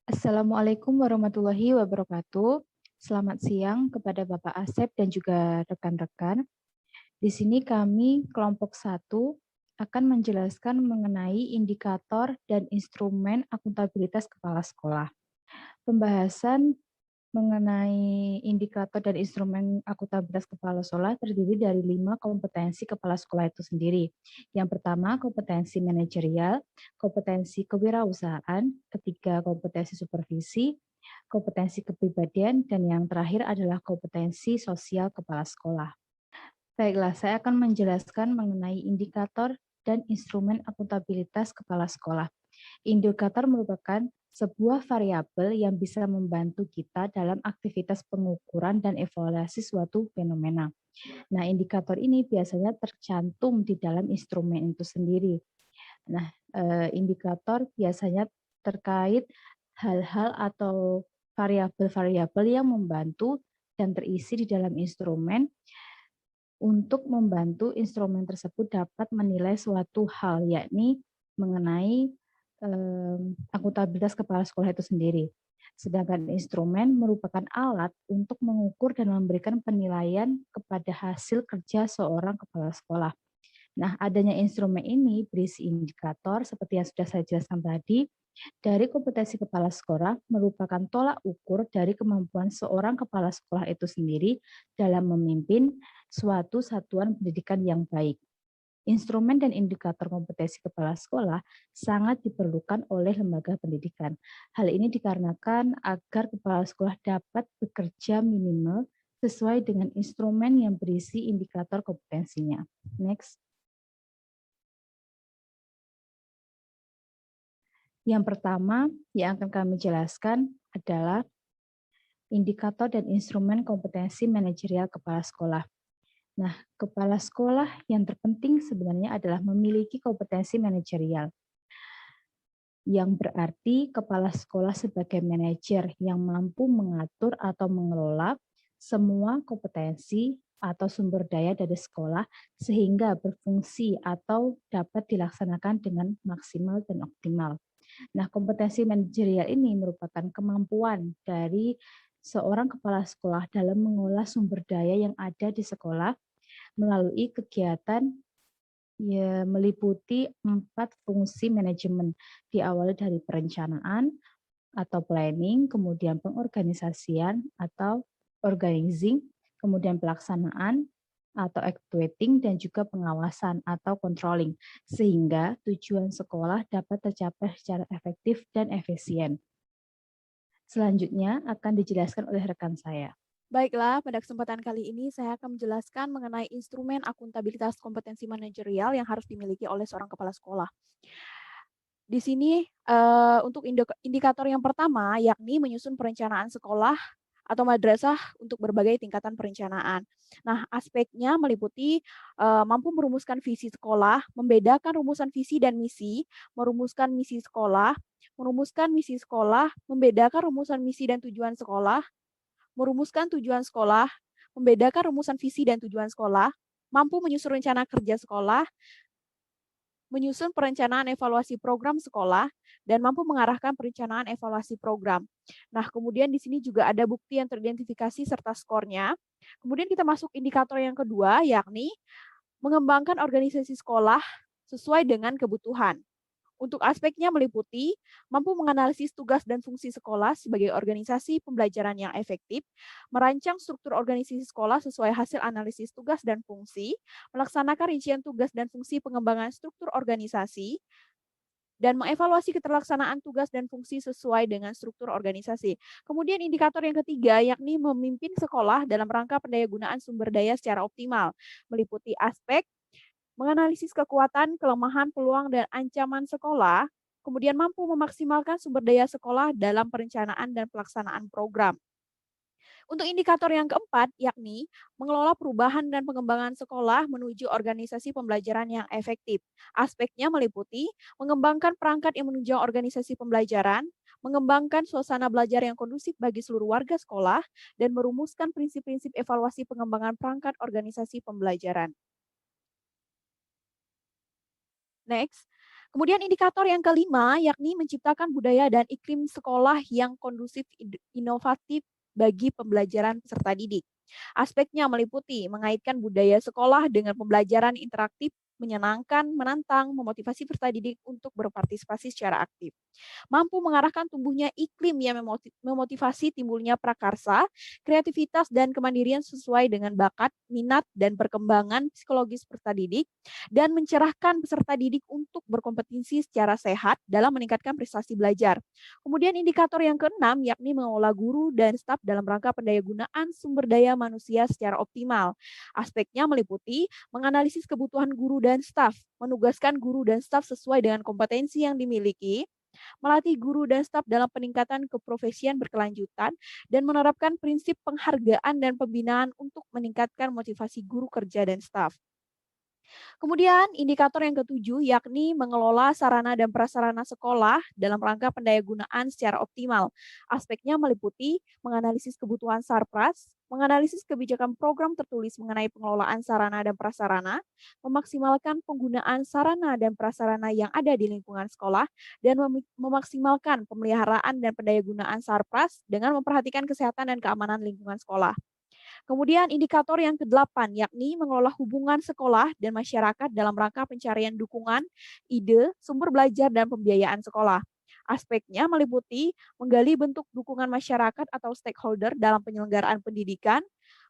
Assalamualaikum warahmatullahi wabarakatuh. Selamat siang kepada Bapak Asep dan juga rekan-rekan. Di sini kami kelompok 1 akan menjelaskan mengenai indikator dan instrumen akuntabilitas kepala sekolah. Pembahasan mengenai indikator dan instrumen akuntabilitas kepala sekolah terdiri dari 5 kompetensi kepala sekolah itu sendiri. Yang pertama, kompetensi manajerial, kompetensi kewirausahaan, ketiga, kompetensi supervisi, kompetensi kepribadian, dan yang terakhir adalah kompetensi sosial kepala sekolah. Baiklah, saya akan menjelaskan mengenai indikator dan instrumen akuntabilitas kepala sekolah. Indikator merupakan sebuah variabel yang bisa membantu kita dalam aktivitas pengukuran dan evaluasi suatu fenomena. Nah, indikator ini biasanya tercantum di dalam instrumen itu sendiri. Nah, indikator biasanya terkait hal-hal atau variabel-variabel yang membantu dan terisi di dalam instrumen untuk membantu instrumen tersebut dapat menilai suatu hal, yakni mengenai akuntabilitas kepala sekolah itu sendiri. Sedangkan instrumen merupakan alat untuk mengukur dan memberikan penilaian kepada hasil kerja seorang kepala sekolah. Nah, adanya instrumen ini berisi indikator seperti yang sudah saya jelaskan tadi, dari kompetensi kepala sekolah merupakan tolak ukur dari kemampuan seorang kepala sekolah itu sendiri dalam memimpin suatu satuan pendidikan yang baik. Instrumen dan indikator kompetensi kepala sekolah sangat diperlukan oleh lembaga pendidikan. Hal ini dikarenakan agar kepala sekolah dapat bekerja minimal sesuai dengan instrumen yang berisi indikator kompetensinya. Next. Yang pertama yang akan kami jelaskan adalah indikator dan instrumen kompetensi manajerial kepala sekolah. Nah, kepala sekolah yang terpenting sebenarnya adalah memiliki kompetensi manajerial, yang berarti kepala sekolah sebagai manajer yang mampu mengatur atau mengelola semua kompetensi atau sumber daya dari sekolah sehingga berfungsi atau dapat dilaksanakan dengan maksimal dan optimal. Nah, kompetensi manajerial ini merupakan kemampuan dari seorang kepala sekolah dalam mengolah sumber daya yang ada di sekolah melalui kegiatan ya, meliputi 4 fungsi manajemen, diawali dari perencanaan atau planning, kemudian pengorganisasian atau organizing, kemudian pelaksanaan atau actuating, dan juga pengawasan atau controlling, sehingga tujuan sekolah dapat tercapai secara efektif dan efisien. Selanjutnya akan dijelaskan oleh rekan saya. Baiklah, pada kesempatan kali ini saya akan menjelaskan mengenai instrumen akuntabilitas kompetensi manajerial yang harus dimiliki oleh seorang kepala sekolah. Di sini untuk indikator yang pertama yakni menyusun perencanaan sekolah atau madrasah untuk berbagai tingkatan perencanaan. Nah, aspeknya meliputi mampu merumuskan visi sekolah, membedakan rumusan visi dan misi, merumuskan misi sekolah, merumuskan misi sekolah, membedakan rumusan misi dan tujuan sekolah, merumuskan tujuan sekolah, membedakan rumusan visi dan tujuan sekolah, mampu menyusun rencana kerja sekolah, menyusun perencanaan evaluasi program sekolah, dan mampu mengarahkan perencanaan evaluasi program. Nah, kemudian di sini juga ada bukti yang teridentifikasi serta skornya. Kemudian kita masuk indikator yang kedua, yakni mengembangkan organisasi sekolah sesuai dengan kebutuhan. Untuk aspeknya meliputi mampu menganalisis tugas dan fungsi sekolah sebagai organisasi pembelajaran yang efektif, merancang struktur organisasi sekolah sesuai hasil analisis tugas dan fungsi, melaksanakan rincian tugas dan fungsi pengembangan struktur organisasi, dan mengevaluasi keterlaksanaan tugas dan fungsi sesuai dengan struktur organisasi. Kemudian indikator yang ketiga yakni memimpin sekolah dalam rangka pendayagunaan sumber daya secara optimal, meliputi aspek menganalisis kekuatan, kelemahan, peluang, dan ancaman sekolah, kemudian mampu memaksimalkan sumber daya sekolah dalam perencanaan dan pelaksanaan program. Untuk indikator yang keempat, yakni mengelola perubahan dan pengembangan sekolah menuju organisasi pembelajaran yang efektif. Aspeknya meliputi mengembangkan perangkat yang menunjang organisasi pembelajaran, mengembangkan suasana belajar yang kondusif bagi seluruh warga sekolah, dan merumuskan prinsip-prinsip evaluasi pengembangan perangkat organisasi pembelajaran. Next, Kemudian indikator yang kelima yakni menciptakan budaya dan iklim sekolah yang kondusif inovatif bagi pembelajaran peserta didik. Aspeknya meliputi mengaitkan budaya sekolah dengan pembelajaran interaktif, menyenangkan, menantang, memotivasi peserta didik untuk berpartisipasi secara aktif. Mampu mengarahkan tumbuhnya iklim yang memotivasi timbulnya prakarsa, kreativitas, dan kemandirian sesuai dengan bakat, minat, dan perkembangan psikologis peserta didik, dan mencerahkan peserta didik untuk berkompetisi secara sehat dalam meningkatkan prestasi belajar. Kemudian indikator yang keenam yakni mengolah guru dan staf dalam rangka pendayagunaan sumber daya manusia secara optimal. Aspeknya meliputi menganalisis kebutuhan guru dan staf, menugaskan guru dan staf sesuai dengan kompetensi yang dimiliki, melatih guru dan staf dalam peningkatan keprofesian berkelanjutan, dan menerapkan prinsip penghargaan dan pembinaan untuk meningkatkan motivasi guru kerja dan staf. Kemudian indikator yang ketujuh yakni mengelola sarana dan prasarana sekolah dalam rangka pendayagunaan secara optimal. Aspeknya meliputi menganalisis kebutuhan sarpras, menganalisis kebijakan program tertulis mengenai pengelolaan sarana dan prasarana, memaksimalkan penggunaan sarana dan prasarana yang ada di lingkungan sekolah, dan memaksimalkan pemeliharaan dan pendayagunaan sarpras dengan memperhatikan kesehatan dan keamanan lingkungan sekolah. Kemudian indikator yang ke-8 yakni mengelola hubungan sekolah dan masyarakat dalam rangka pencarian dukungan, ide, sumber belajar, dan pembiayaan sekolah. Aspeknya meliputi menggali bentuk dukungan masyarakat atau stakeholder dalam penyelenggaraan pendidikan,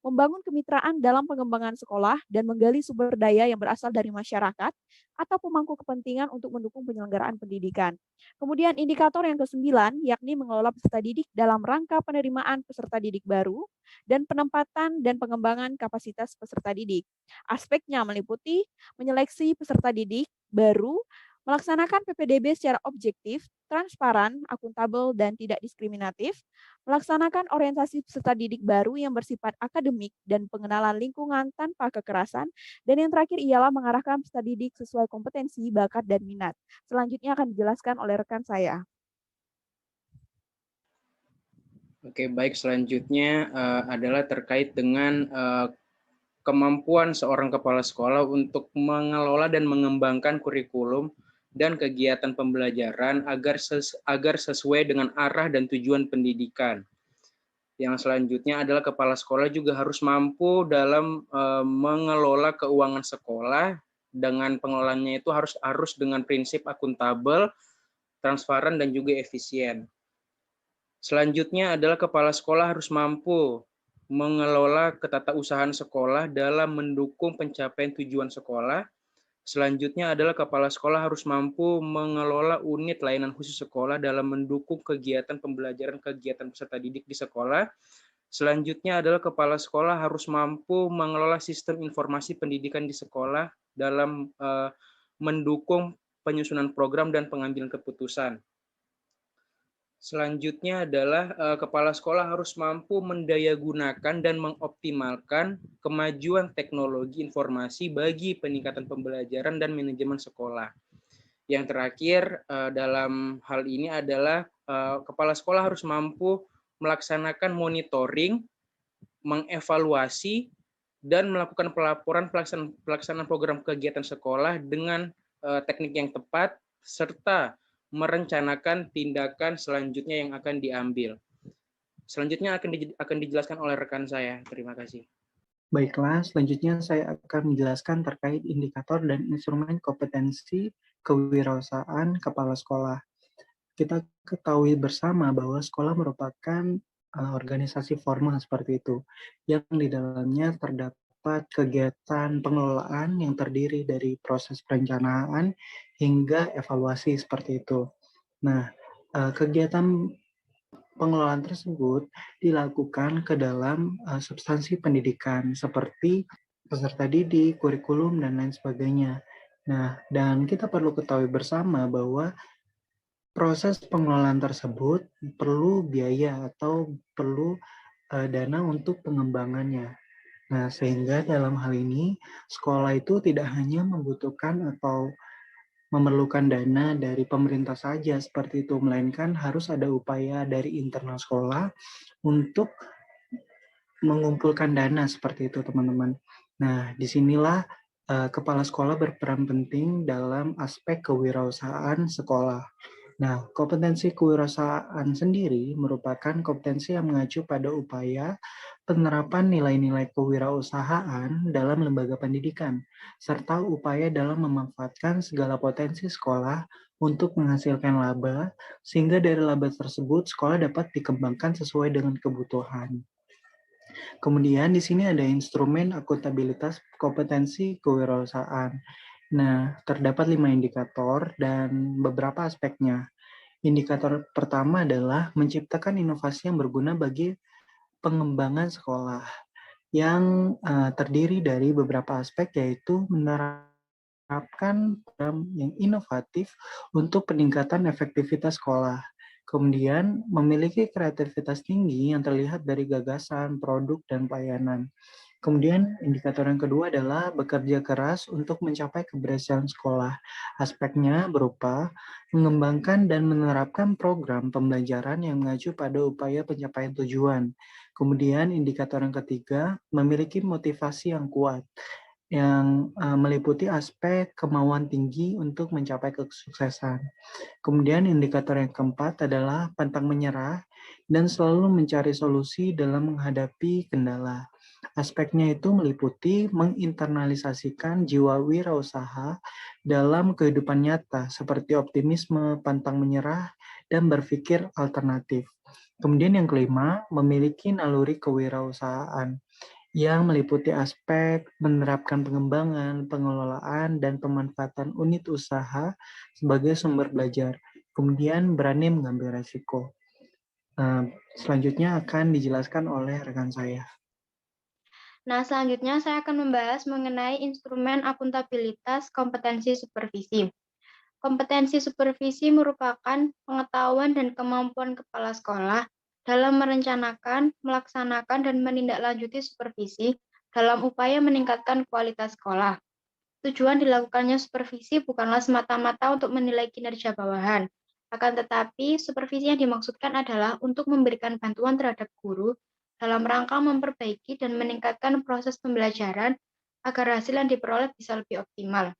membangun kemitraan dalam pengembangan sekolah, dan menggali sumber daya yang berasal dari masyarakat atau pemangku kepentingan untuk mendukung penyelenggaraan pendidikan. Kemudian indikator yang ke-9 yakni mengelola peserta didik dalam rangka penerimaan peserta didik baru dan penempatan dan pengembangan kapasitas peserta didik. Aspeknya meliputi menyeleksi peserta didik baru, melaksanakan PPDB secara objektif, transparan, akuntabel, dan tidak diskriminatif, melaksanakan orientasi peserta didik baru yang bersifat akademik dan pengenalan lingkungan tanpa kekerasan, dan yang terakhir ialah mengarahkan peserta didik sesuai kompetensi, bakat, dan minat. Selanjutnya akan dijelaskan oleh rekan saya. Oke, baik. Selanjutnya adalah terkait dengan kemampuan seorang kepala sekolah untuk mengelola dan mengembangkan kurikulum dan kegiatan pembelajaran agar sesuai dengan arah dan tujuan pendidikan. Yang selanjutnya adalah kepala sekolah juga harus mampu dalam mengelola keuangan sekolah, dengan pengelolaannya itu harus dengan prinsip akuntabel, transparan, dan juga efisien. Selanjutnya adalah kepala sekolah harus mampu mengelola ketatausahaan sekolah dalam mendukung pencapaian tujuan sekolah. Selanjutnya adalah kepala sekolah harus mampu mengelola unit layanan khusus sekolah dalam mendukung kegiatan pembelajaran kegiatan peserta didik di sekolah. Selanjutnya adalah kepala sekolah harus mampu mengelola sistem informasi pendidikan di sekolah dalam mendukung penyusunan program dan pengambilan keputusan. Selanjutnya adalah kepala sekolah harus mampu mendayagunakan dan mengoptimalkan kemajuan teknologi informasi bagi peningkatan pembelajaran dan manajemen sekolah. Yang terakhir dalam hal ini adalah kepala sekolah harus mampu melaksanakan monitoring, mengevaluasi, dan melakukan pelaporan pelaksanaan program kegiatan sekolah dengan teknik yang tepat, serta merencanakan tindakan selanjutnya yang akan diambil. Selanjutnya akan dijelaskan oleh rekan saya. Terima kasih. Baiklah, selanjutnya saya akan menjelaskan terkait indikator dan instrumen kompetensi kewirausahaan kepala sekolah. Kita ketahui bersama bahwa sekolah merupakan organisasi formal seperti itu, yang di dalamnya terdapat kegiatan pengelolaan yang terdiri dari proses perencanaan hingga evaluasi seperti itu. Nah, kegiatan pengelolaan tersebut dilakukan ke dalam substansi pendidikan seperti peserta didik, kurikulum, dan lain sebagainya. Nah, dan kita perlu ketahui bersama bahwa proses pengelolaan tersebut perlu biaya atau perlu dana untuk pengembangannya. Nah, sehingga dalam hal ini sekolah itu tidak hanya membutuhkan atau memerlukan dana dari pemerintah saja seperti itu, melainkan harus ada upaya dari internal sekolah untuk mengumpulkan dana seperti itu, teman-teman. Nah, disinilah kepala sekolah berperan penting dalam aspek kewirausahaan sekolah. Nah, kompetensi kewirausahaan sendiri merupakan kompetensi yang mengacu pada upaya penerapan nilai-nilai kewirausahaan dalam lembaga pendidikan, serta upaya dalam memanfaatkan segala potensi sekolah untuk menghasilkan laba, sehingga dari laba tersebut sekolah dapat dikembangkan sesuai dengan kebutuhan. Kemudian di sini ada instrumen akuntabilitas kompetensi kewirausahaan. Nah, terdapat 5 indikator dan beberapa aspeknya. Indikator pertama adalah menciptakan inovasi yang berguna bagi pengembangan sekolah yang terdiri dari beberapa aspek, yaitu menerapkan program yang inovatif untuk peningkatan efektivitas sekolah. Kemudian memiliki kreativitas tinggi yang terlihat dari gagasan, produk, dan pelayanan. Kemudian indikator yang kedua adalah bekerja keras untuk mencapai keberhasilan sekolah. Aspeknya berupa mengembangkan dan menerapkan program pembelajaran yang mengacu pada upaya pencapaian tujuan. Kemudian indikator yang ketiga, memiliki motivasi yang kuat, yang meliputi aspek kemauan tinggi untuk mencapai kesuksesan. Kemudian indikator yang keempat adalah pantang menyerah dan selalu mencari solusi dalam menghadapi kendala. Aspeknya itu meliputi menginternalisasikan jiwa wirausaha dalam kehidupan nyata seperti optimisme, pantang menyerah, dan berpikir alternatif. Kemudian yang kelima, memiliki naluri kewirausahaan yang meliputi aspek menerapkan pengembangan, pengelolaan, dan pemanfaatan unit usaha sebagai sumber belajar. Kemudian berani mengambil resiko. Selanjutnya akan dijelaskan oleh rekan saya. Nah, selanjutnya saya akan membahas mengenai instrumen akuntabilitas kompetensi supervisi. Kompetensi supervisi merupakan pengetahuan dan kemampuan kepala sekolah dalam merencanakan, melaksanakan, dan menindaklanjuti supervisi dalam upaya meningkatkan kualitas sekolah. Tujuan dilakukannya supervisi bukanlah semata-mata untuk menilai kinerja bawahan, akan tetapi supervisi yang dimaksudkan adalah untuk memberikan bantuan terhadap guru dalam rangka memperbaiki dan meningkatkan proses pembelajaran agar hasil yang diperoleh bisa lebih optimal.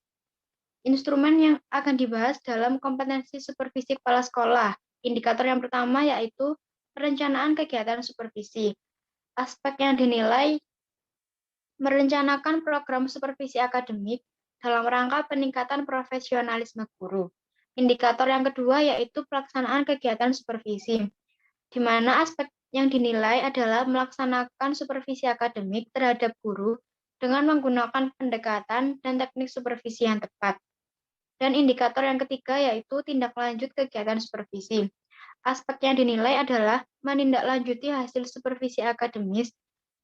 Instrumen yang akan dibahas dalam kompetensi supervisi kepala sekolah. Indikator yang pertama yaitu perencanaan kegiatan supervisi. Aspek yang dinilai merencanakan program supervisi akademik dalam rangka peningkatan profesionalisme guru. Indikator yang kedua yaitu pelaksanaan kegiatan supervisi, di mana aspek yang dinilai adalah melaksanakan supervisi akademik terhadap guru dengan menggunakan pendekatan dan teknik supervisi yang tepat. Dan indikator yang ketiga yaitu tindak lanjut kegiatan supervisi. Aspek yang dinilai adalah menindaklanjuti hasil supervisi akademis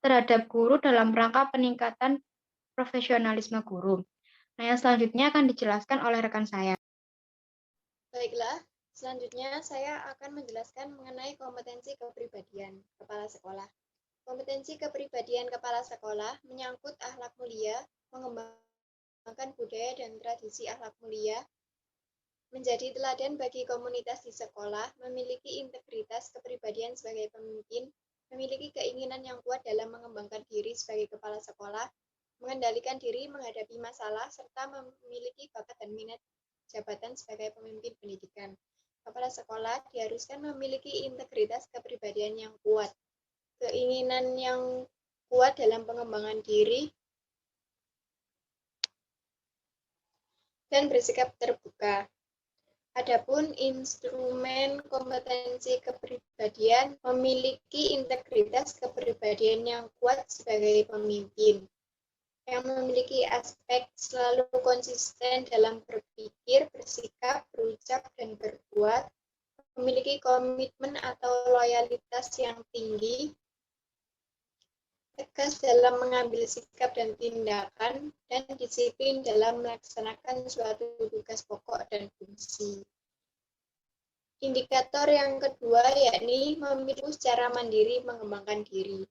terhadap guru dalam rangka peningkatan profesionalisme guru. Nah, yang selanjutnya akan dijelaskan oleh rekan saya. Baiklah, selanjutnya saya akan menjelaskan mengenai kompetensi kepribadian kepala sekolah. Kompetensi kepribadian kepala sekolah menyangkut akhlak mulia, mengembangkan budaya dan tradisi akhlak mulia, menjadi teladan bagi komunitas di sekolah, memiliki integritas kepribadian sebagai pemimpin, memiliki keinginan yang kuat dalam mengembangkan diri sebagai kepala sekolah, mengendalikan diri menghadapi masalah, serta memiliki bakat dan minat jabatan sebagai pemimpin pendidikan. Kepala sekolah diharuskan memiliki integritas kepribadian yang kuat, keinginan yang kuat dalam pengembangan diri, dan bersikap terbuka. Adapun instrumen kompetensi kepribadian memiliki integritas kepribadian yang kuat sebagai pemimpin, yang memiliki aspek selalu konsisten dalam berpikir, bersikap, berucap, dan berbuat, memiliki komitmen atau loyalitas yang tinggi, tegas dalam mengambil sikap dan tindakan, dan disiplin dalam melaksanakan suatu tugas pokok dan fungsi. Indikator yang kedua yakni memilih secara mandiri mengembangkan diri.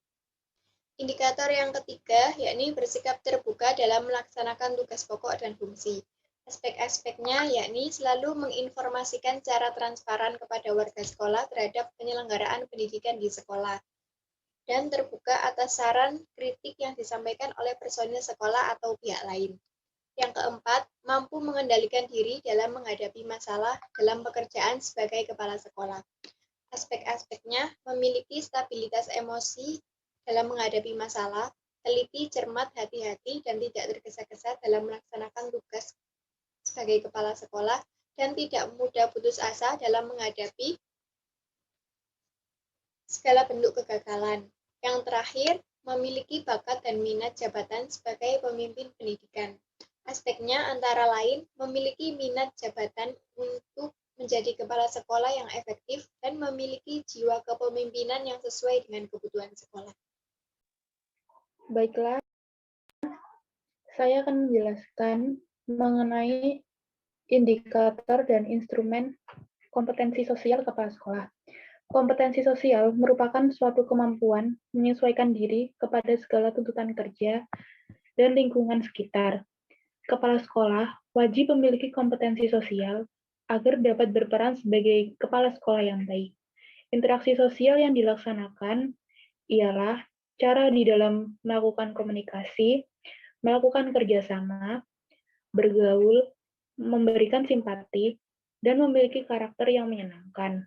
Indikator yang ketiga yakni bersikap terbuka dalam melaksanakan tugas pokok dan fungsi. Aspek-aspeknya yakni selalu menginformasikan secara transparan kepada warga sekolah terhadap penyelenggaraan pendidikan di sekolah, dan terbuka atas saran kritik yang disampaikan oleh personil sekolah atau pihak lain. Yang keempat, mampu mengendalikan diri dalam menghadapi masalah dalam pekerjaan sebagai kepala sekolah. Aspek-aspeknya memiliki stabilitas emosi dalam menghadapi masalah, teliti, cermat, hati-hati, dan tidak tergesa-gesa dalam melaksanakan tugas sebagai kepala sekolah, dan tidak mudah putus asa dalam menghadapi segala bentuk kegagalan. Yang terakhir, memiliki bakat dan minat jabatan sebagai pemimpin pendidikan. Aspeknya antara lain memiliki minat jabatan untuk menjadi kepala sekolah yang efektif dan memiliki jiwa kepemimpinan yang sesuai dengan kebutuhan sekolah. Baiklah, saya akan menjelaskan mengenai indikator dan instrumen kompetensi sosial kepala sekolah. Kompetensi sosial merupakan suatu kemampuan menyesuaikan diri kepada segala tuntutan kerja dan lingkungan sekitar. Kepala sekolah wajib memiliki kompetensi sosial agar dapat berperan sebagai kepala sekolah yang baik. Interaksi sosial yang dilaksanakan ialah cara di dalam melakukan komunikasi, melakukan kerjasama, bergaul, memberikan simpati, dan memiliki karakter yang menyenangkan.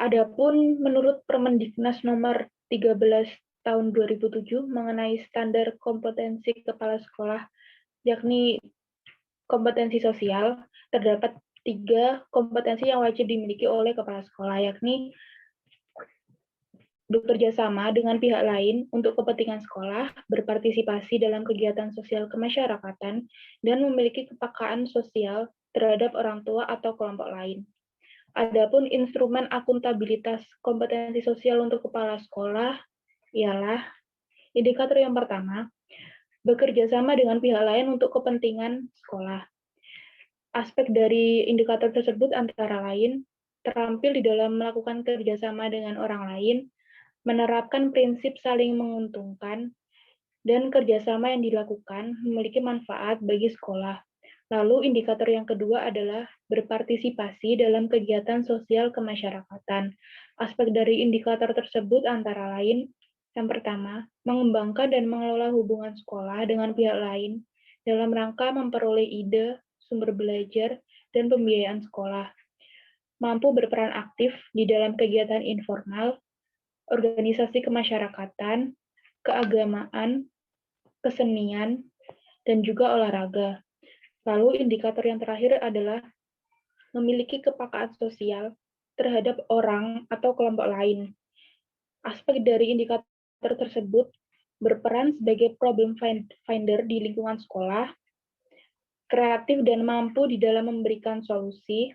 Adapun menurut Permendiknas nomor 13 tahun 2007 mengenai standar kompetensi kepala sekolah, yakni kompetensi sosial, terdapat 3 kompetensi yang wajib dimiliki oleh kepala sekolah, yakni bekerja sama dengan pihak lain untuk kepentingan sekolah, berpartisipasi dalam kegiatan sosial kemasyarakatan, dan memiliki kepekaan sosial terhadap orang tua atau kelompok lain. Adapun instrumen akuntabilitas kompetensi sosial untuk kepala sekolah ialah indikator yang pertama, bekerja sama dengan pihak lain untuk kepentingan sekolah. Aspek dari indikator tersebut antara lain terampil di dalam melakukan kerjasama dengan orang lain, menerapkan prinsip saling menguntungkan, dan kerjasama yang dilakukan memiliki manfaat bagi sekolah. Lalu indikator yang kedua adalah berpartisipasi dalam kegiatan sosial kemasyarakatan. Aspek dari indikator tersebut antara lain, yang pertama, mengembangkan dan mengelola hubungan sekolah dengan pihak lain dalam rangka memperoleh ide, sumber belajar, dan pembiayaan sekolah. Mampu berperan aktif di dalam kegiatan informal, organisasi kemasyarakatan, keagamaan, kesenian, dan juga olahraga. Lalu indikator yang terakhir adalah memiliki kepekaan sosial terhadap orang atau kelompok lain. Aspek dari indikator tersebut berperan sebagai problem finder di lingkungan sekolah, kreatif dan mampu di dalam memberikan solusi,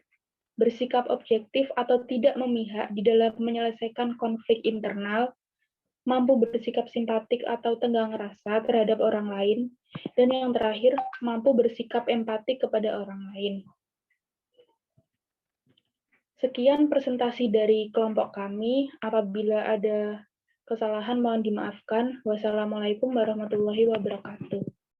bersikap objektif atau tidak memihak di dalam menyelesaikan konflik internal, mampu bersikap simpatik atau tenggang rasa terhadap orang lain, dan yang terakhir, mampu bersikap empati kepada orang lain. Sekian presentasi dari kelompok kami. Apabila ada kesalahan, mohon dimaafkan. Wassalamualaikum warahmatullahi wabarakatuh.